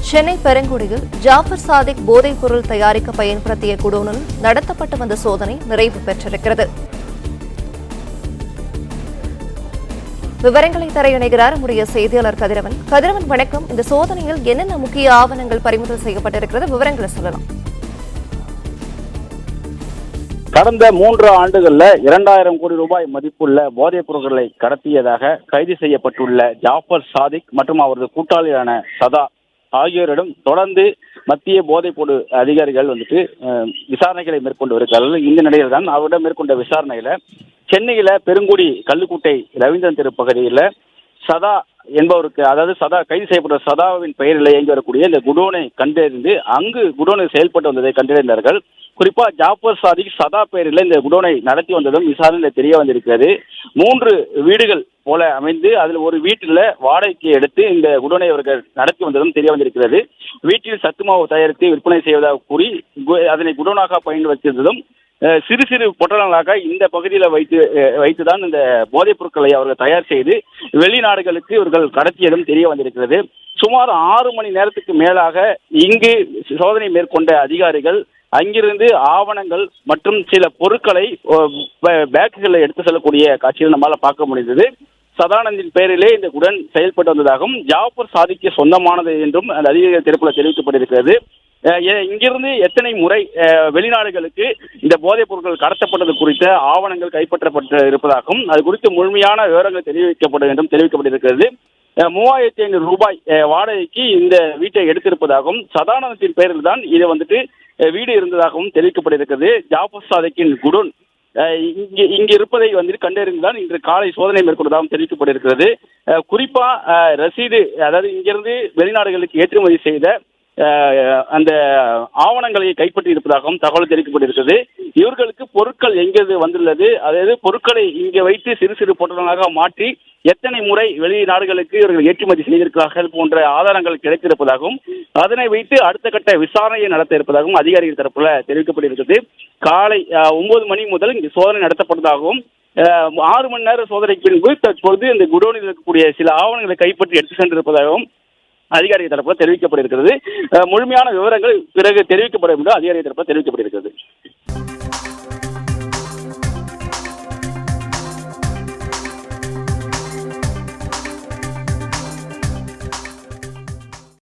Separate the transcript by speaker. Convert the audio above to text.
Speaker 1: சென்னை பெருங்குடியில் ஜாஃபர் சாதிக் போதைப் பொருள் தயாரிக்க பயன்படுத்திய குடோனில் நடத்தப்பட்டு வந்த சோதனை நிறைவு பெற்றிருக்கிறது. விவரங்களை தர இணைகிறார் நம்முடைய செய்தியாளர் கதிரவன். கதிரவன், வணக்கம். இந்த சோதனையில் என்னென்ன முக்கிய ஆவணங்கள் பறிமுதல் செய்யப்பட்டிருக்கிறது? விவரங்களை சொல்லலாம்.
Speaker 2: கடந்த 3 ஆண்டுகள்ல 2000 கோடி ரூபாய் மதிப்புள்ள போதைப் பொருட்களை கடத்தியதாக கைது செய்யப்பட்டுள்ள ஜாஃபர் சாதிக் மற்றும் அவரது கூட்டாளியான சதா ஆகியோரிடம் தொடர்ந்து மத்திய போதைப் பொருள் அதிகாரிகள் விசாரணைகளை மேற்கொண்டு வருகிறார்கள். இந்த நிலையில் தான் அவரிடம் மேற்கொண்ட விசாரணையில சென்னையில பெருங்குடி கல்லுக்குட்டை ரவீந்திரன் தெரு பகுதியில் சதா என்பவருக்கு, அதாவது சதா கைது செய்யப்பட்ட சதாவின் பெயரில் இயங்கி வரக்கூடிய இந்த குடோனை கண்டறிந்து அங்கு குடோனை செயல்பட்டு வந்ததை கண்டறிந்தார்கள். குறிப்பா ஜாஃபர் சாதிக் சதா பெயரில் இந்த குடோனை நடத்தி வந்ததும் விசாரணையில் தெரிய வந்திருக்கிறது. 3 வீடுகள் போல அமைந்து அதில் ஒரு வீட்டில் வாடகைக்கு எடுத்து இந்த குடோனை அவர்கள் நடத்தி வந்ததும் தெரிய வந்திருக்கிறது. வீட்டில் சத்துமாவு தயாரித்து விற்பனை செய்வதாக கூறி அதனை குடோனாக பயன்படுத்தியதும் சிறு சிறு பொட்டலங்களாக இந்த பகுதியில் வைத்துதான் இந்த போதைப் பொருட்களை அவர்கள் தயார் செய்து வெளிநாடுகளுக்கு இவர்கள் கடத்தியதும் தெரிய வந்திருக்கிறது. சுமார் 6 மணி நேரத்துக்கு மேலாக இங்கு சோதனை மேற்கொண்ட அதிகாரிகள் அங்கிருந்து ஆவணங்கள் மற்றும் சில பொருட்களை பேக்குகளை எடுத்து செல்லக்கூடிய காட்சிகள் நம்மால் பார்க்க முடிந்தது. சதானந்தின் பெயரிலே இந்த குடன் செயல்பட்டு வந்ததாகவும் ஜாஃபர் சாதிக்கு சொந்தமானது என்றும் அந்த அதிகாரிகள் தரப்பில் தெரிவிக்கப்பட்டிருக்கிறது. இங்கிருந்து எத்தனை முறை வெளிநாடுகளுக்கு இந்த போதைப் பொருட்கள் கடத்தப்பட்டது குறித்த ஆவணங்கள் கைப்பற்றப்பட்டு இருப்பதாகவும் அது குறித்து முழுமையான விவரங்கள் தெரிவிக்கப்படும் என்றும் தெரிவிக்கப்பட்டிருக்கிறது. 3500 ரூபாய் வாடகைக்கு இந்த வீட்டை எடுத்திருப்பதாகவும் சதானந்தத்தின் பெயரில் தான் இது வீடு இருந்ததாகவும் தெரிவிக்கப்பட்டிருக்கிறது. ஜாஃபர் சாதிக்கின் குடோன் இங்கு இருப்பதை கண்டறிந்துதான் இன்று காலை சோதனை மேற்கொண்டதாகவும் தெரிவிக்கப்பட்டிருக்கிறது. குறிப்பா ரசீது, அதாவது இங்கிருந்து வெளிநாடுகளுக்கு ஏற்றுமதி செய்த அந்த ஆவணங்களை கைப்பற்றி இருப்பதாகவும் தகவல் தெரிவிக்கப்பட்டிருக்கிறது. இவர்களுக்கு பொருட்கள் எங்கிருந்து வந்துள்ளது, அதாவது பொருட்களை இங்கே வைத்து சிறு சிறு பொருட்களாக மாற்றி எத்தனை முறை வெளிநாடுகளுக்கு இவர்கள் ஏற்றுமதி செய்திருக்கிறார்கள் போன்ற ஆதாரங்கள் கிடைத்திருப்பதாகவும் அதனை வைத்து அடுத்த கட்ட விசாரணையை நடத்த இருப்பதாகவும் அதிகாரிகள் தரப்புல தெரிவிக்கப்பட்டிருக்கிறது. காலை 9 மணி முதல் இங்கு சோதனை நடத்தப்பட்டதாகவும் 6 மணி நேர சோதனைக்கு பின்பு தற்பொழுது இந்த குடோனில் இருக்கக்கூடிய சில ஆவணங்களை கைப்பற்றி எடுத்து சென்றிருப்பதாகவும் அதிகாரிகள் தரப்புல தெரிவிக்கப்பட்டிருக்கிறது. முழுமையான விவரங்கள் பிறகு தெரிவிக்கப்படும் என்று அதிகாரிகள் தரப்புல தெரிவிக்கப்பட்டிருக்கிறது.